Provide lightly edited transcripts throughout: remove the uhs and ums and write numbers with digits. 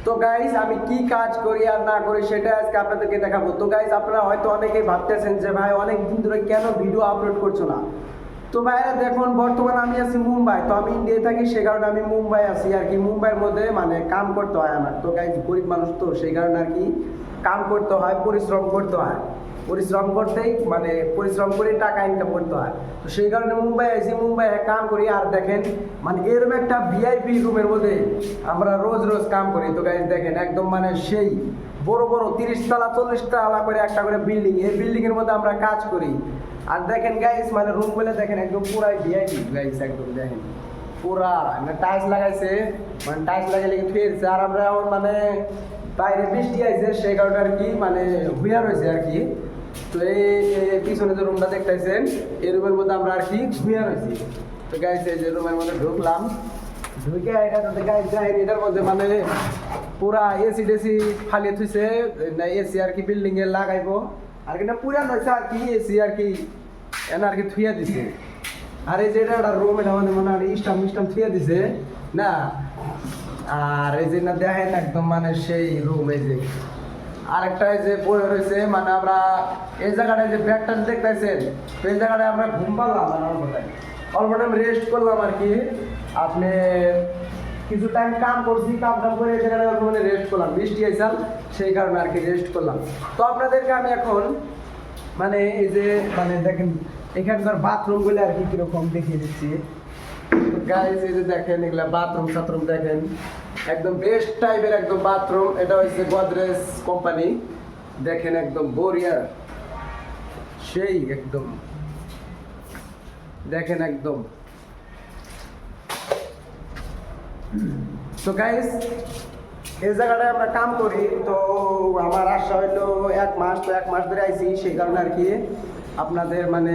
তো গাইস আমি কি কাজ করি আর না করি সেটা আজকে আপনাদেরকে দেখাবো। তো গাইস আপনারা হয়তো অনেকেই ভাবতেছেন যে ভাই অনেক দিন ধরে কেন ভিডিও আপলোড করছো না। তো ভাইরা দেখুন, বর্তমানে আমি আছি মুম্বাই, তো আমি ইন্ডিয়ায় থাকি, সে কারণে আমি মুম্বাই আছি আর কি। মুম্বাইয়ের মধ্যে মানে কাম করতে হয় আমার। তো গাইস গরিব মানুষ, তো সেই কারণে আর কি কাম করতে হয়, পরিশ্রম করতে হয়। পরিশ্রম করতেই মানে পরিশ্রম করে টাকা ইনকাম করতে হয়। তো সেই কারণে মুম্বাই আইসি, মুম্বাইয়ে কাম করি। আর দেখেন মানে এরকম একটা ভিআইপি রুমের মধ্যে আমরা রোজ রোজ কাম করি। তো গাইস দেখেন একদম মানে সেই বড় বড় 30 তলা 40 তলা করে একটা করে বিল্ডিং, এই বিল্ডিং এর মধ্যে আমরা কাজ করি। আর দেখেন গাইস মানে রুম গুলো দেখেন একদম পুরাই ভিআইপি গাইস, একদম দেখেন পুরা মানে টাইলস লাগাইছে, মানে টাইলস লাগাইলে ফিরছে। আর আমরা এখন মানে বাইরে বৃষ্টি আইছে, সেই কারণে আর কি মানে হুইয়া রয়েছে আর কি। তো এই পিছনে যে রুমটা দেখতেছেন, এই রুমের মধ্যে আমরা আর কি হুইয়া রয়েছি। তো গাইস এই যে রুমের মধ্যে ঢুকলাম, ঢুকে এটাতে গাইস দেখেন এটার মধ্যে মানে পুরা এসি টেসি ফালিয়ে থুইছে না, এসি আর কি বিল্ডিং এ লাগাইবো আর কি, না পুরান হয়েছে আর কি এসি আর কি এনে আর কি থুইয়া দিছে। আর এই যে এটা রুম, এটা মানে মনে হয় স্টাম থুইয়া দিছে না। আর এই যে না দেখেন একদম মানে সেই রুম। এই যে আরেকটা এই যে বই রয়েছে, মানে আমরা এই জায়গাটায় যে ব্যাগটা দেখতেছেন, এই জায়গাটায় আমরা ঘুম পারলাম অল্প টাইম রেস্ট করলাম আর কি। আপনি কিছু টাইম কাম করছি, কাম করে এই জায়গাটায় অল্প মানে রেস্ট করলাম, বৃষ্টি আইসাল সেই কারণে আর কি রেস্ট করলাম। তো আপনাদেরকে আমি এখন মানে এই যে মানে দেখেন এখানকার বাথরুমগুলো আর কি কিরকম দেখিয়ে দিচ্ছি। গাইস এই যে দেখেন এগুলা বাথরুম দেখেন একদম বেস্ট টাইপের একদম বাথরুম। এটা হচ্ছে গোদরেজ কোম্পানি, দেখেন একদম বড়িয়া সেই একদম দেখেন একদম। তো গাইস এই জায়গাটায় আমরা কাম করি। তো আমার আশা হইলো 1 মাস, তো 1 মাস ধরে আইছি, সেই কারণে আর কি আপনাদের মানে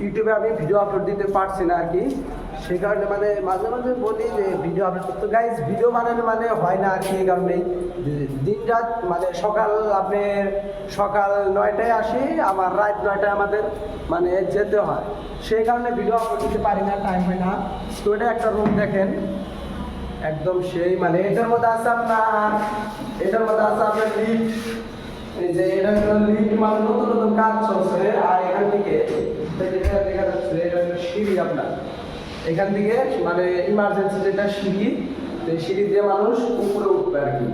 ইউটিউবে আমি ভিডিও আপলোড দিতে পারছি না আর কি। সেই কারণে মানে মাঝে মাঝে বলি যে ভিডিও আপলোড করতে, গাইস ভিডিও বানানো মানে হয় না আর কি। এই কারণেই দিন রাত মানে সকাল আপনার সকাল 9টায় আসি, আবার রাত 9টায় আমাদের মানে যেতে হয়, সেই কারণে ভিডিও আপলোড দিতে পারি না, টাইম হয় না। তো এটা একটা রুম দেখেন একদম সেই মানে এটার মধ্যে আছে আপনার লিফট। এই যে এটা লিফট মানে নতুন কাজ চলছে। আর এখান থেকে যেটা দেখা যাচ্ছে এটা হলো সিঁড়ি আপনার, এখান থেকে মানে ইমার্জেন্সি যেটা সিঁড়ি, এই সিঁড়ি দিয়ে মানুষ উপরে উঠবে আর কি।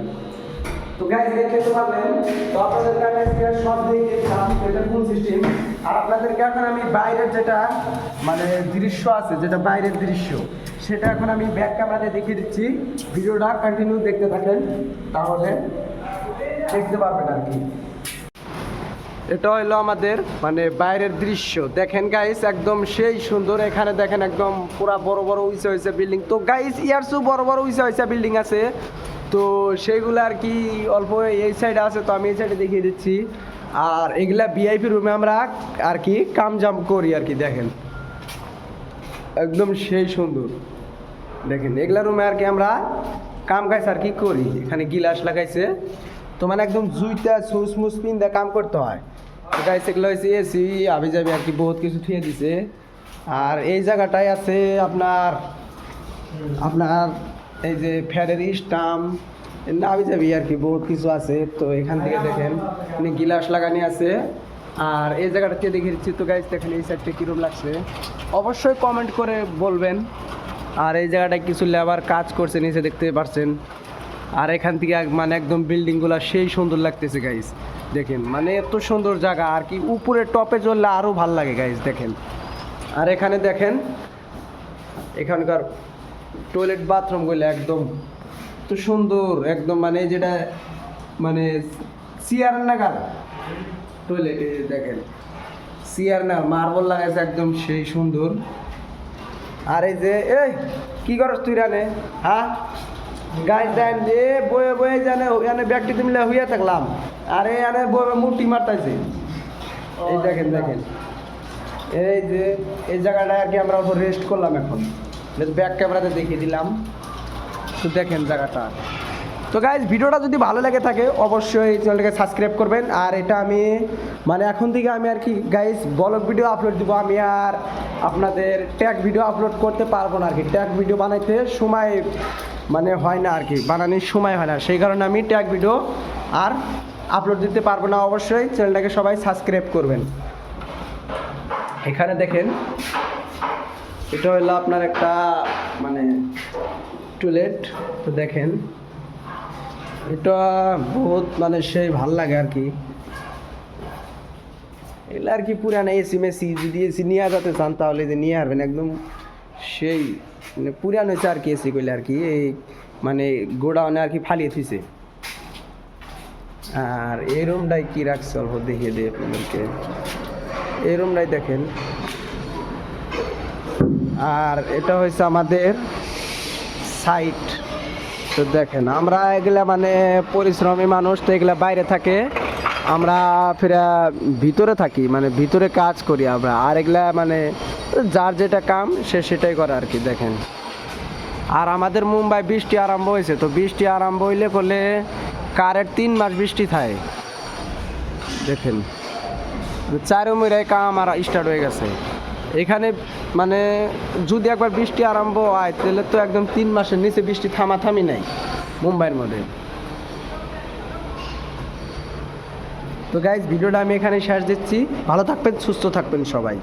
তো গাইস দেখতে পাবেন। তো আপনাদেরকে আমি আজকে সব দিকে দেখলাম এটা কোন সিস্টেম। আর আপনাদেরকে এখন আমি বাইরের যেটা মানে দৃশ্য আছে, যেটা বাইরের দৃশ্য, সেটা এখন আমি ব্যাক ক্যামেরাতে দেখিয়ে দিচ্ছি। ভিডিওটা কন্টিনিউ দেখতে থাকেন, তাহলে দেখতে পারবেন আর কি। এটা হলো আমাদের মানে বাইরের দৃশ্য, দেখেন গাইস একদম সেই সুন্দর। এখানে দেখেন একদম পুরা বড় বড় উঁচা হয়েছে বিল্ডিং। তো গাইস ইয়ারসু বড় বড় উঁচা হয়েছে বিল্ডিং আছে, তো সেইগুলো আর কি অল্প এই সাইডে আছে, তো আমি এই সাইডে দেখিয়ে দিচ্ছি। আর এগুলা ভিআইপি রুমে আমরা আর কি কাম জাম করি আর কি। দেখেন একদম সেই সুন্দর, দেখেন এগুলা রুমে আর কি আমরা কাম কাজ আর কি করি। এখানে গিলাস লাগাইছে, তো মানে একদম জুইটা সুস মুস পিন্দা কাম করতে হয়। গাইছে এগুলো হয়েছে এসি আবি যাবি আর কি বহুত কিছু থুয়ে দিছে। আর এই জায়গাটায় আছে আপনার আপনার এই যে ফ্যানের স্টাম্প আবি যাবি আর কি বহুত কিছু আছে। তো এখান থেকে দেখেন গিলাস লাগানি আছে। আর এই জায়গাটাতে দেখে দিচ্ছি। তো গাইস দেখেন এই সাইডটা কীরকম লাগছে অবশ্যই কমেন্ট করে বলবেন। আর এই জায়গাটায় কিছু লেবার কাজ করছে নিচে দেখতে পাচ্ছেন। আর এখান থেকে মানে একদম বিল্ডিংগুলো সেই সুন্দর লাগতেছে গাইস, দেখেন মানে এত সুন্দর জায়গা আর কি। উপরে টপে চললে আরও ভাল লাগে গাইস দেখেন। আর এখানে দেখেন এখানকার টয়লেট বাথরুমগুলো একদম তো সুন্দর একদম, মানে যেটা মানে চেয়ার নাগাল টয়লেট দেখেন, চেয়ার না মার্বল লাগাইছে একদম সেই সুন্দর। আর এই যে এই কি করস তুই রানে, হ্যাঁ গাছ দেন যে বয়ে বয়ে জানে এনে ব্যক্তি মিলে হইয়া থাকলাম। আরে এনে বয়ে মুটি মারতাইছে, এই দেখেন দেখেন এই যে এই জায়গাটা আর কি আমরা রেস্ট করলাম। এখন ব্যাক ক্যামেরাতে দেখিয়ে দিলাম, তো দেখেন জায়গাটা। তো গাইজ ভিডিওটা যদি ভালো লেগে থাকে অবশ্যই চ্যানেলটাকে সাবস্ক্রাইব করবেন। আর এটা আমি মানে এখন থেকে আমি আর কি গাইজ ব্লগ ভিডিও আপলোড দিব। আমি আর আপনাদের ট্যাগ ভিডিও আপলোড করতে পারবো না আর কি, ট্যাগ ভিডিও বানাইতে সময় মানে হয় না আর কি, বানানোর সময় হয় না, সেই কারণে আমি ট্যাগ ভিডিও আর আপলোড দিতে পারবো না। অবশ্যই চ্যানেলটাকে সবাই সাবস্ক্রাইব করবেন। এখানে দেখেন, এটা হলো আপনার একটা মানে টয়লেট। তো দেখেন এটা বহুত মানে সেই ভাল লাগে আর কি, এগুলো আর কি পুরানো এসি মেসি, যদি এসি নিয়ে যেতে চান তাহলে যে নিয়ে আসবেন, একদম সেই মানে পুরান হয়েছে আর কি এসি করলে আর কি, এই মানে গোডাউনে আর কি ফালিয়ে থুইছে। আর এই রুমটাই কি রাখছে অল্প দেখিয়ে দিই আপনাদেরকে, এই রুমটাই দেখেন। আর এটা হয়েছে আমাদের সাইট। তো দেখেন আমরা এগুলা মানে পরিশ্রমী মানুষ, তো এগুলা বাইরে থাকে, আমরা ফিরা ভিতরে থাকি, মানে ভিতরে কাজ করি আমরা। আর এগুলা মানে যার যেটা কাম সে সেটাই করে আর কি। দেখেন, আর আমাদের মুম্বাই বৃষ্টি আরম্ভ হয়েছে, তো বৃষ্টি আরম্ভ হইলে করলে কারের 3 মাস বৃষ্টি থাকে। দেখেন 4 মিরায় কাম আর স্টার্ট হয়ে গেছে এখানে। মানে যদি একবার বৃষ্টি আরম্ভ হয় তাহলে তো একদম 3 মাসের নিচে বৃষ্টি থামাথামি নাই মুম্বাইয়ের মধ্যে। তো গাইজ ভিডিওটা আমি এখানে শেষ দিচ্ছি, ভালো থাকবেন, সুস্থ থাকবেন সবাই।